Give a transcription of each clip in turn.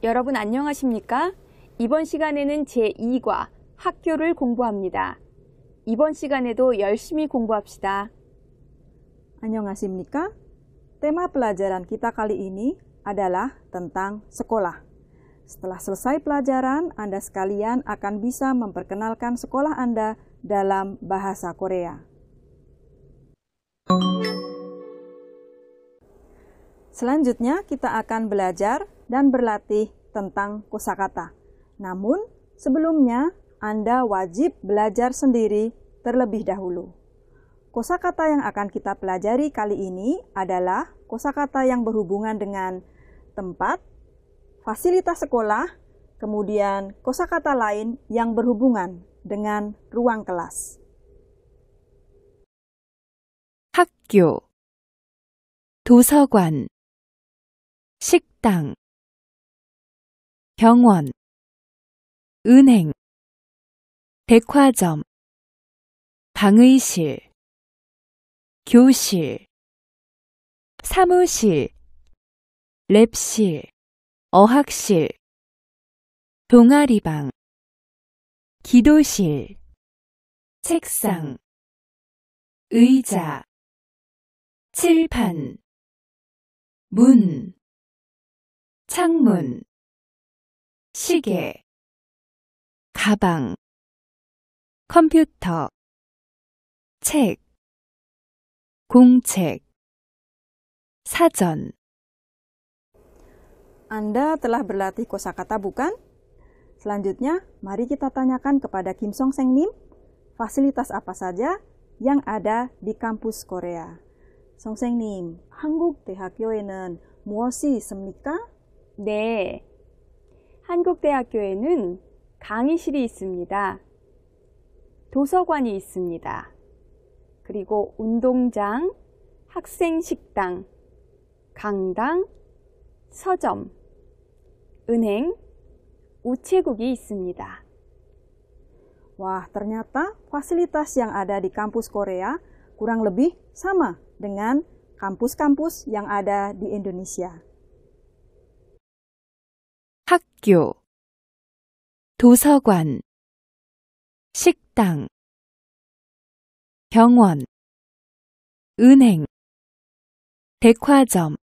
여러분 안녕하십니까? 이번 시간에는 제2과 학교를 공부합니다. 이번 시간에도 열심히 공부합시다. Annyeonghasimnika. Tema pelajaran kita kali ini adalah tentang sekolah. Setelah selesai pelajaran, Anda sekalian akan bisa memperkenalkan sekolah Anda dalam bahasa Korea. Selanjutnya, kita akan belajar dan berlatih tentang kosakata. Namun, sebelumnya Anda wajib belajar sendiri terlebih dahulu. Kosakata yang akan kita pelajari kali ini adalah kosakata yang berhubungan dengan tempat, fasilitas sekolah, kemudian kosakata lain yang berhubungan dengan ruang kelas. 학교, 도서관, 식당, 병원, 은행, 백화점, 방의실, 교실, 사무실, 랩실, 어학실, 동아리방, 기도실, 책상, 의자, 칠판, 문, 창문, 시계, 가방, 컴퓨터, 책, 공책, 사전. Anda telah berlatih kosakata bukan? Selanjutnya, mari kita tanyakan kepada Kim Song Seng Nim, fasilitas apa saja yang ada di kampus Korea. Song Seng Nim, 한국 대학교에는 무엇이 있습니까? 네, 한국대학교에는 강의실이 있습니다. 도서관이 있습니다. 그리고 운동장, 학생식당, 강당, 서점, 은행, 우체국이 있습니다. Wah, ternyata fasilitas yang ada di kampus Korea kurang lebih sama dengan kampus-kampus yang ada di Indonesia. 학교, 도서관, 식당, 병원, 은행, 백화점,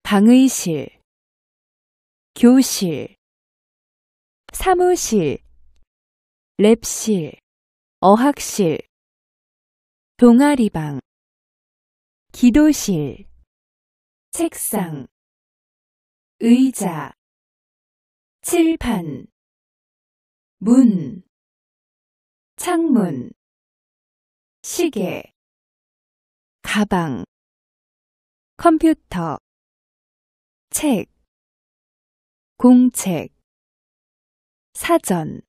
방의실, 교실, 사무실, 랩실, 어학실, 동아리방, 기도실, 책상, 의자, 칠판, 문, 창문, 시계, 가방, 컴퓨터, 책, 공책, 사전.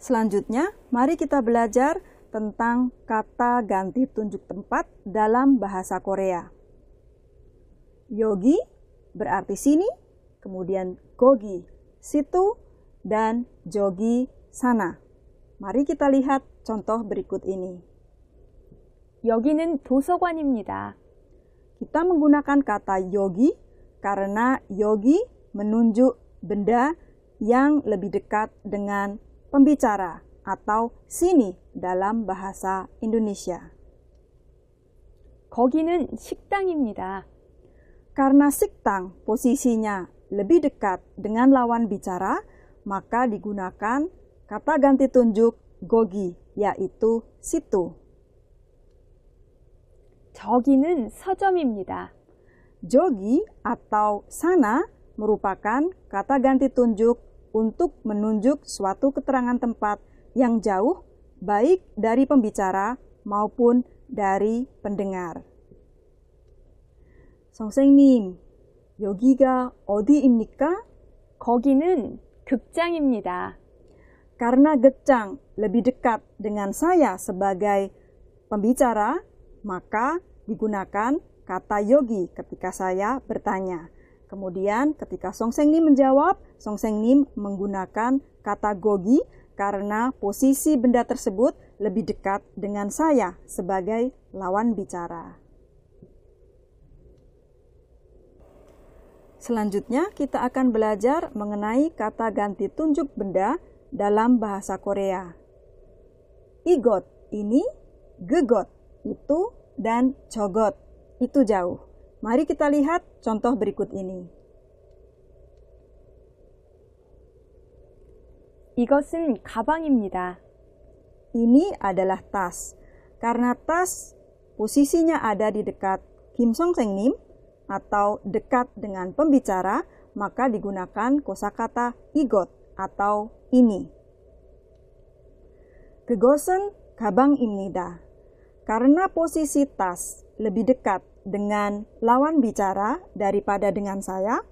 Selanjutnya, mari kita belajar tentang kata ganti tunjuk tempat dalam bahasa Korea. Yogi berarti sini, kemudian gogi, situ, dan jogi, sana. Mari kita lihat contoh berikut ini. 여기는 도서관입니다. Kita menggunakan kata yogi karena yogi menunjuk benda yang lebih dekat dengan pembicara atau sini dalam bahasa Indonesia. 거기는 식당입니다. Karena siktang posisinya lebih dekat dengan lawan bicara, maka digunakan kata ganti tunjuk gogi, yaitu situ. 저기는 서점입니다. Jogi atau sana merupakan kata ganti tunjuk untuk menunjuk suatu keterangan tempat yang jauh, baik dari pembicara maupun dari pendengar. 선생님, 여기가 어디입니까? 거기는 극장입니다. Karena Gecang lebih dekat dengan saya sebagai pembicara, maka digunakan kata yogi ketika saya bertanya. Kemudian ketika Songsengnim menjawab, Songsengnim menggunakan kata gogi karena posisi benda tersebut lebih dekat dengan saya sebagai lawan bicara. Selanjutnya kita akan belajar mengenai kata ganti tunjuk benda dalam bahasa Korea. Igot ini, gegot itu, dan jogot itu jauh. Mari kita lihat contoh berikut ini. 이것은 가방입니다. Ini adalah tas. Karena tas posisinya ada di dekat Kim Songsengnim atau dekat dengan pembicara, maka digunakan kosakata igot atau ini. 그것은 가방입니다. Karena posisi tas lebih dekat dengan lawan bicara daripada dengan saya,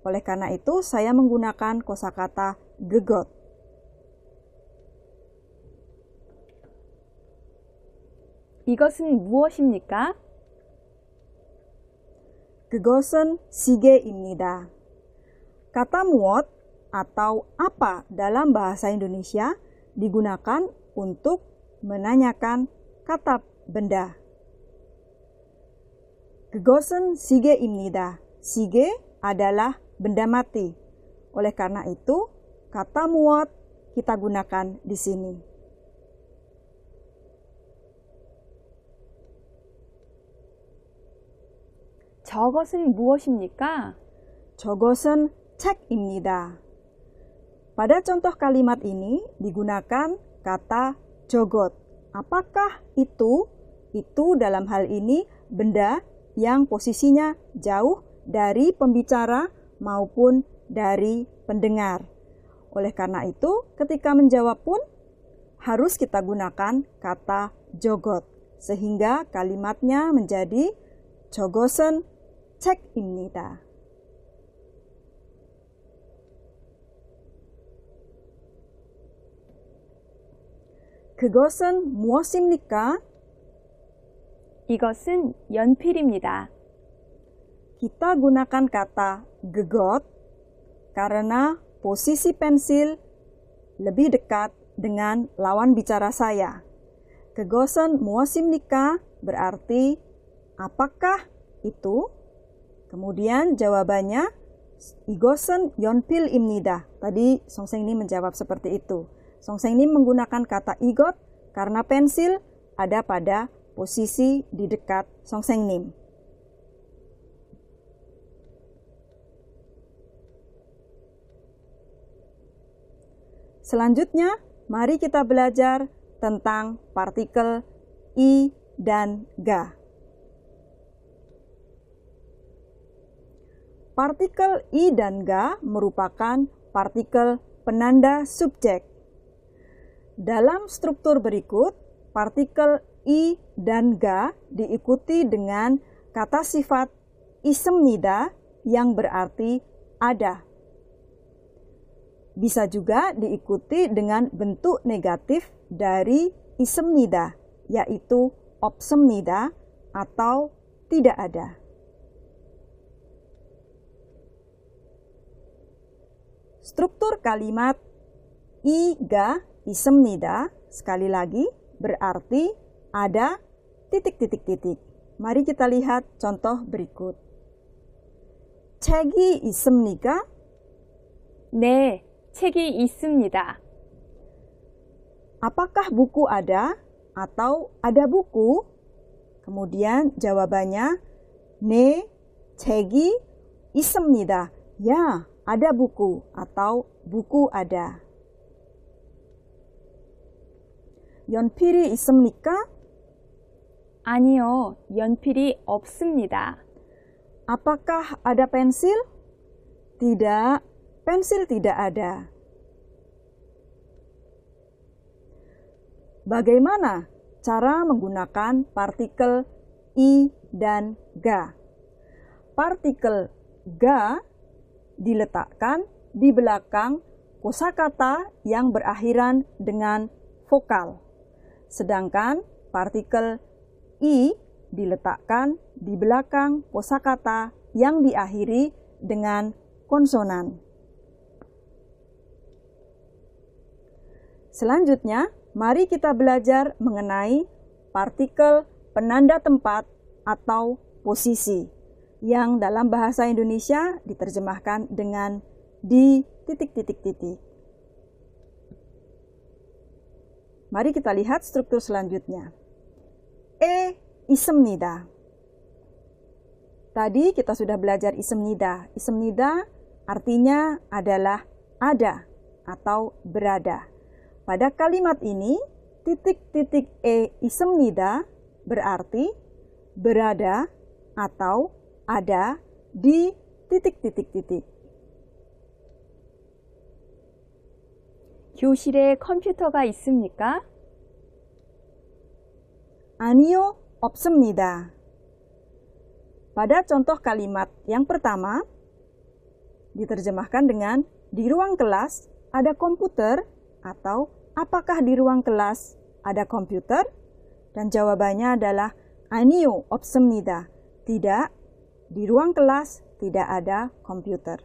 oleh karena itu saya menggunakan kosakata gegot. 이것은 무엇입니까? 그것은 시계입니다. Kata muot atau apa dalam bahasa Indonesia digunakan untuk menanyakan kata benda. 그것은 시계입니다. 시계 adalah benda mati. Oleh karena itu, kata muot kita gunakan di sini. 저것은 무엇입니까? 저것은 책입니다. Pada contoh kalimat ini digunakan kata jogot. Apakah itu? Itu dalam hal ini benda yang posisinya jauh dari pembicara maupun dari pendengar. Oleh karena itu, ketika menjawab pun harus kita gunakan kata jogot. Sehingga kalimatnya menjadi 저것은 책입니다. 그것은 무엇입니까? 이것은 연필입니다. Kita gunakan kata gegot karena posisi pensil lebih dekat dengan lawan bicara saya. 그것은 무엇입니까? Berarti apakah itu? Kemudian jawabannya 이것은 연필입니다. Tadi Songsengnim menjawab seperti itu. Songsengnim menggunakan kata igot karena pensil ada pada posisi di dekat Songsengnim. Selanjutnya, mari kita belajar tentang partikel i dan ga. Partikel i dan ga merupakan partikel penanda subjek. Dalam struktur berikut, partikel i dan ga diikuti dengan kata sifat 있습니다 yang berarti ada. Bisa juga diikuti dengan bentuk negatif dari 있습니다, yaitu 없습니다 atau tidak ada. Struktur kalimat iga 있습니다 sekali lagi berarti ada titik-titik-titik. Mari kita lihat contoh berikut. 책이 있습니까? 네, 책이 있습니다. Apakah buku ada atau ada buku? Kemudian jawabannya 네, 책이 있습니다. Ya, ada buku atau buku ada. 연필이 있습니까? 아니요, 연필이 없습니다. Apakah ada pensil? Tidak, pensil tidak ada. Bagaimana cara menggunakan partikel i dan ga? partikel ga diletakkan di belakang kosakata yang berakhiran dengan vokal. Sedangkan partikel i diletakkan di belakang kosakata yang diakhiri dengan konsonan. Selanjutnya, mari kita belajar mengenai partikel penanda tempat atau posisi yang dalam bahasa Indonesia diterjemahkan dengan di titik-titik-titik. Mari kita lihat struktur selanjutnya. 있습니다. Tadi kita sudah belajar 있습니다. 있습니다 artinya adalah ada atau berada. Pada kalimat ini, titik-titik 있습니다 berarti berada atau ada di titik-titik-titik. 교실에 컴퓨터가 있습니까? 아니요, 없습니다. Pada contoh kalimat yang pertama, diterjemahkan dengan di ruang kelas ada komputer atau apakah di ruang kelas ada komputer? Dan jawabannya adalah 아니요, 없습니다. Tidak, di ruang kelas tidak ada komputer.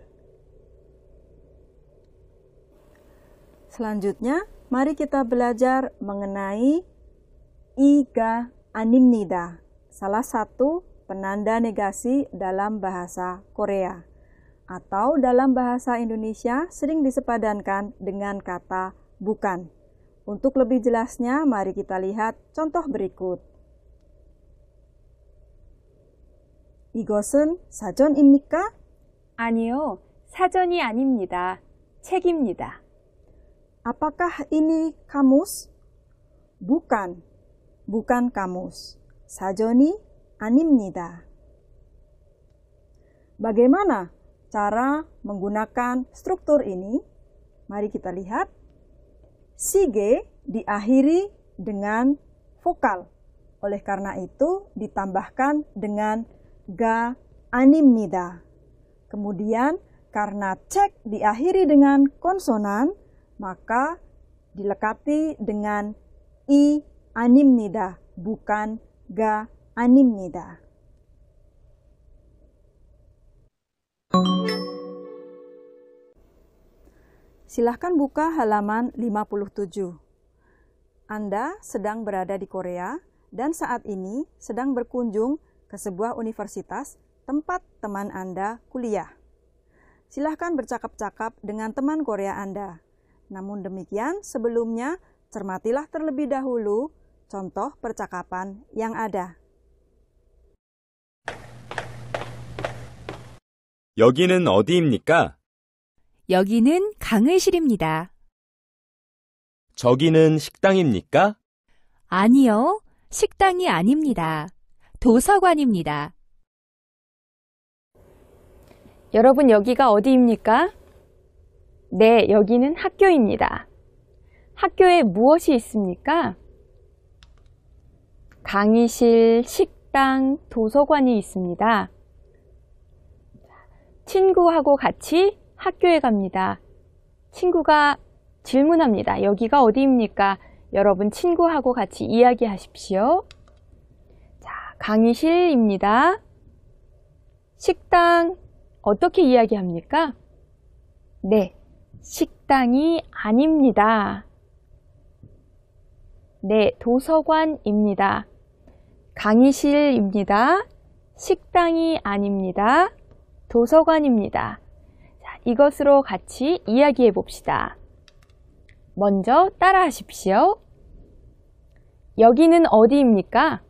Selanjutnya, mari kita belajar mengenai 이가 아닙니다. Salah satu penanda negasi dalam bahasa Korea. Atau dalam bahasa Indonesia sering disepadankan dengan kata bukan. Untuk lebih jelasnya, mari kita lihat contoh berikut. 이것은 사전입니까? 아니요, 사전이 아닙니다. 책입니다. Apakah ini kamus? Bukan, bukan kamus. 사전이 아닙니다. Bagaimana cara menggunakan struktur ini? Mari kita lihat. Sige diakhiri dengan vokal. Oleh karena itu ditambahkan dengan ga 아닙니다. Kemudian karena cek diakhiri dengan konsonan, maka dilekati dengan 이 아닙니다, bukan 가 아닙니다. Silahkan buka halaman 57. Anda sedang berada di Korea dan saat ini sedang berkunjung ke sebuah universitas tempat teman Anda kuliah. Silahkan bercakap-cakap dengan teman Korea Anda. Namun demikian, sebelumnya cermatilah terlebih dahulu contoh percakapan yang ada. 여기는 어디입니까? 여기는 강의실입니다. 저기는 식당입니까? 아니요, 식당이 아닙니다. 도서관입니다. 여러분, 여기가 어디입니까? 네, 여기는 학교입니다. 학교에 무엇이 있습니까? 강의실, 식당, 도서관이 있습니다. 친구하고 같이 학교에 갑니다. 친구가 질문합니다. 여기가 어디입니까? 여러분, 친구하고 같이 이야기하십시오. 자, 강의실입니다. 식당, 어떻게 이야기합니까? 네, 식당이 아닙니다. 네, 도서관입니다. 강의실입니다. 식당이 아닙니다. 도서관입니다. 자, 이것으로 같이 이야기해 봅시다. 먼저 따라 하십시오. 여기는 어디입니까?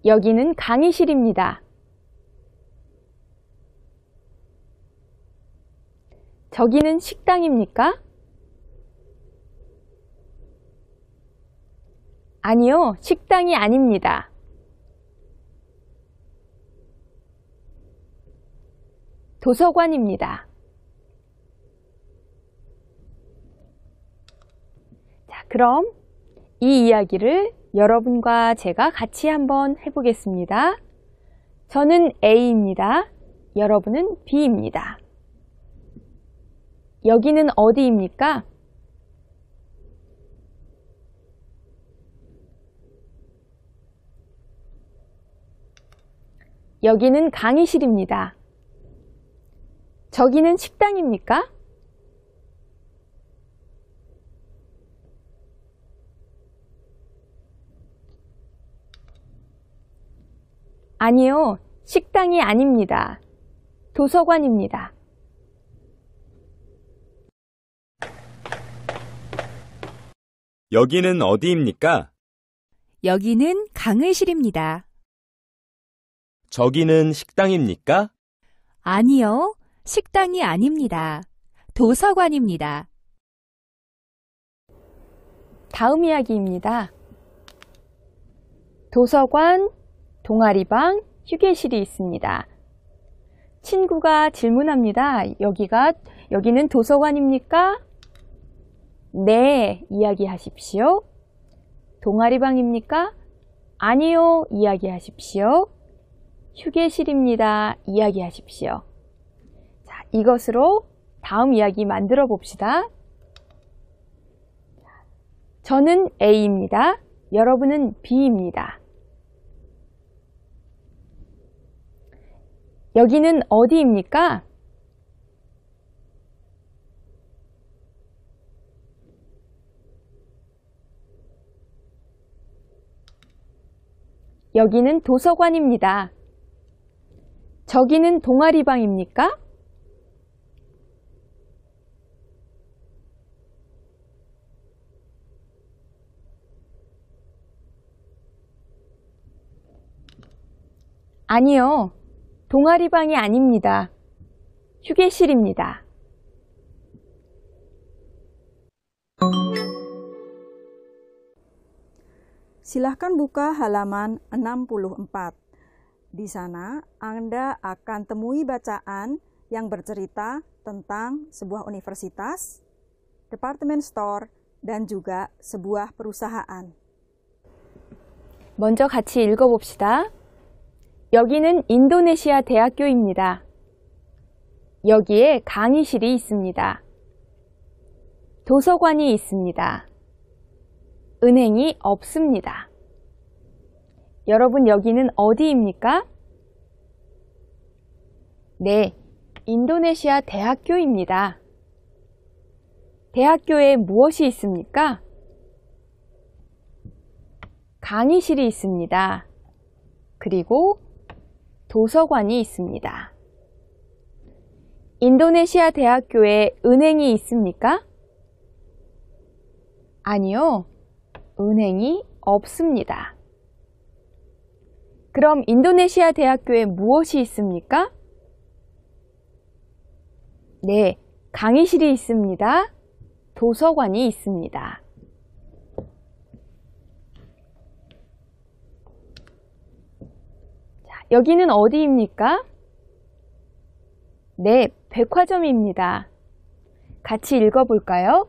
여기는 강의실입니다. 저기는 식당입니까? 아니요, 식당이 아닙니다. 도서관입니다. 자, 그럼 이 이야기를 여러분과 제가 같이 한번 해보겠습니다. 저는 A입니다. 여러분은 B입니다. 여기는 어디입니까? 여기는 강의실입니다. 저기는 식당입니까? 아니요, 식당이 아닙니다. 도서관입니다. 여기는 어디입니까? 여기는 강의실입니다. 저기는 식당입니까? 아니요, 식당이 아닙니다. 도서관입니다. 다음 이야기입니다. 도서관, 동아리방, 휴게실이 있습니다. 친구가 질문합니다. 여기는 도서관입니까? 네, 이야기하십시오. 동아리방입니까? 아니요, 이야기하십시오. 휴게실입니다. 이야기하십시오. 자, 이것으로 다음 이야기 만들어 봅시다. 저는 A입니다. 여러분은 B입니다. 여기는 어디입니까? 여기는 도서관입니다. 저기는 동아리방입니까? 아니요, 동아리방이 아닙니다. 휴게실입니다. Silahkan buka halaman 64. Di sana Anda akan temui bacaan yang bercerita tentang sebuah universitas, department store, dan juga sebuah perusahaan. 먼저 같이 읽어봅시다. 여기는 인도네시아 대학교입니다. 여기에 강의실이 있습니다. 도서관이 있습니다. 은행이 없습니다. 여러분, 여기는 어디입니까? 네, 인도네시아 대학교입니다. 대학교에 무엇이 있습니까? 강의실이 있습니다. 그리고 도서관이 있습니다. 인도네시아 대학교에 은행이 있습니까? 아니요, 은행이 없습니다. 그럼 인도네시아 대학교에 무엇이 있습니까? 네, 강의실이 있습니다. 도서관이 있습니다. 자, 여기는 어디입니까? 네, 백화점입니다. 같이 읽어볼까요?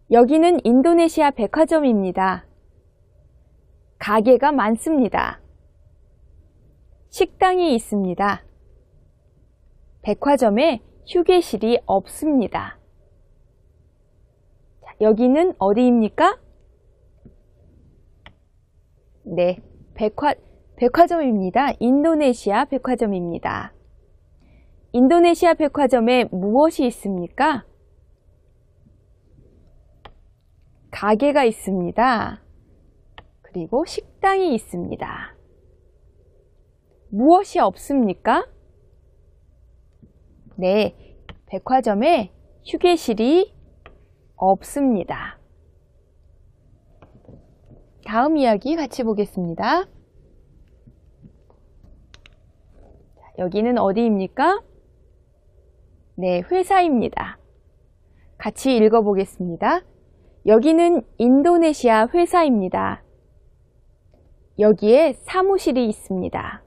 여기는 인도네시아 백화점입니다. 가게가 많습니다. 식당이 있습니다. 백화점에 휴게실이 없습니다. 자, 여기는 어디입니까? 네, 백화점입니다. 인도네시아 백화점입니다. 인도네시아 백화점에 무엇이 있습니까? 가게가 있습니다. 그리고 식당이 있습니다. 무엇이 없습니까? 네, 백화점에 휴게실이 없습니다. 다음 이야기 같이 보겠습니다. 여기는 어디입니까? 네, 회사입니다. 같이 읽어보겠습니다. 여기는 인도네시아 회사입니다. 여기에 사무실이 있습니다.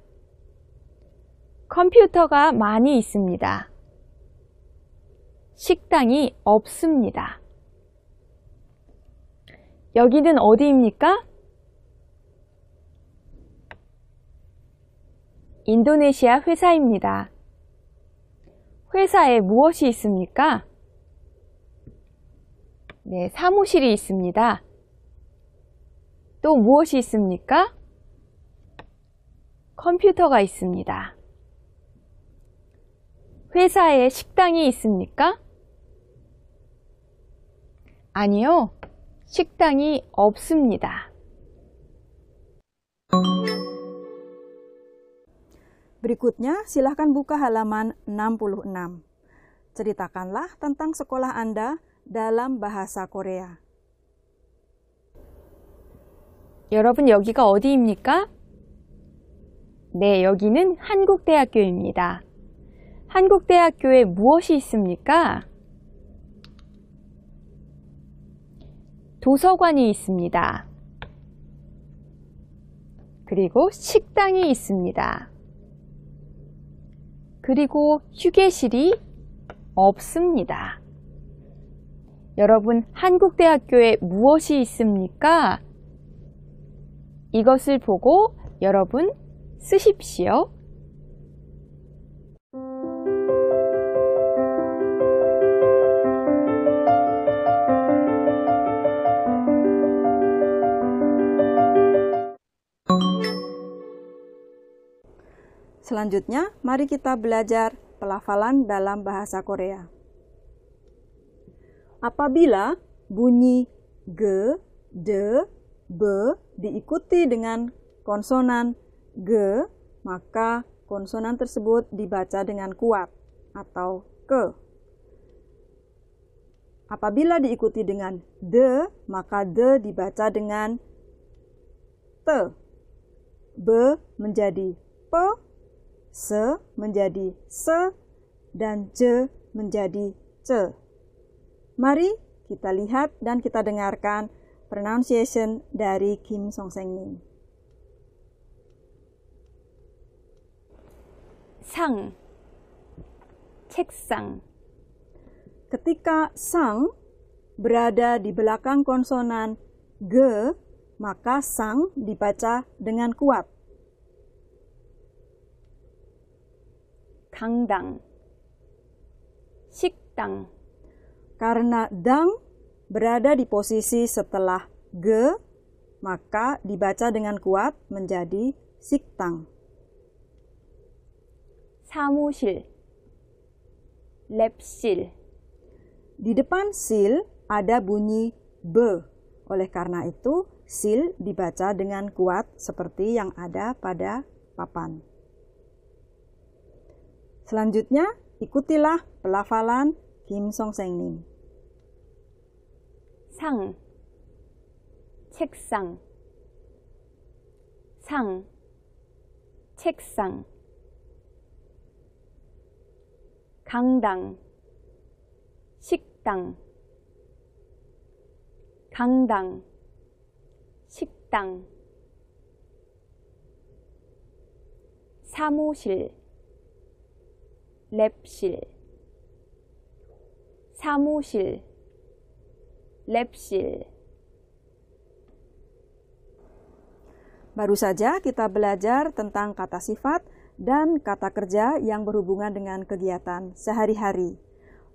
컴퓨터가 많이 있습니다. 식당이 없습니다. 여기는 어디입니까? 인도네시아 회사입니다. 회사에 무엇이 있습니까? 네, 사무실이 있습니다. 또 무엇이 있습니까? 컴퓨터가 있습니다. 회사에 식당이 있습니까? 아니요, 식당이 없습니다. Berikutnya, silahkan buka halaman 66. Ceritakanlah tentang sekolah Anda dalam bahasa Korea. 여러분, 여기가 어디입니까? 네, 여기는 한국대학교입니다. 한국대학교에 무엇이 있습니까? 도서관이 있습니다. 그리고 식당이 있습니다. 그리고 휴게실이 없습니다. 여러분, 한국대학교에 무엇이 있습니까? 이것을 보고 여러분 쓰십시오. Selanjutnya, mari kita belajar pelafalan dalam bahasa Korea. Apabila bunyi g, d, b diikuti dengan konsonan g, maka konsonan tersebut dibaca dengan kuat atau ke. Apabila diikuti dengan d, maka d dibaca dengan t. B menjadi p, se menjadi se, dan j menjadi c. Mari kita lihat dan kita dengarkan pronunciation dari Kim Song-seng-nim. 상, 책상. Ketika sang berada di belakang konsonan g, maka sang dibaca dengan kuat. 강당, 식당. Karena dang berada di posisi setelah g, maka dibaca dengan kuat menjadi siktang. 사무실, 랩실. Di depan sil ada bunyi b. Oleh karena itu, sil dibaca dengan kuat seperti yang ada pada papan. Selanjutnya, ikutilah pelafalan Kim Song-seng-nim. 상, 책상. 상, 책상. 강당, 식당. 강당, 식당. 사무실, 랩실. 사무실, 랩실. Baru saja kita belajar tentang kata sifat dan kata kerja yang berhubungan dengan kegiatan sehari-hari.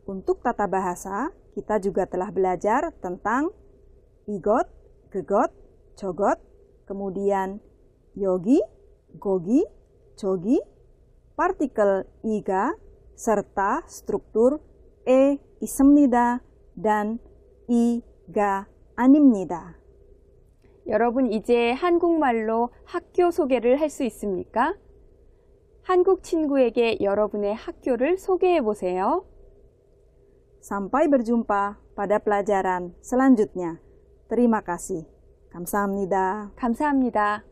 Untuk tata bahasa, kita juga telah belajar tentang igot, gegot, cogot, kemudian yogi, gogi, cogi, partikel iga, serta struktur e 있습니다 dan i가 아닙니다. 여러분, 이제 한국말로 학교 소개를 할 수 있습니까? 한국 친구에게 여러분의 학교를 소개해 보세요. Sampai berjumpa pada pelajaran selanjutnya. Terima kasih. 감사합니다. 감사합니다.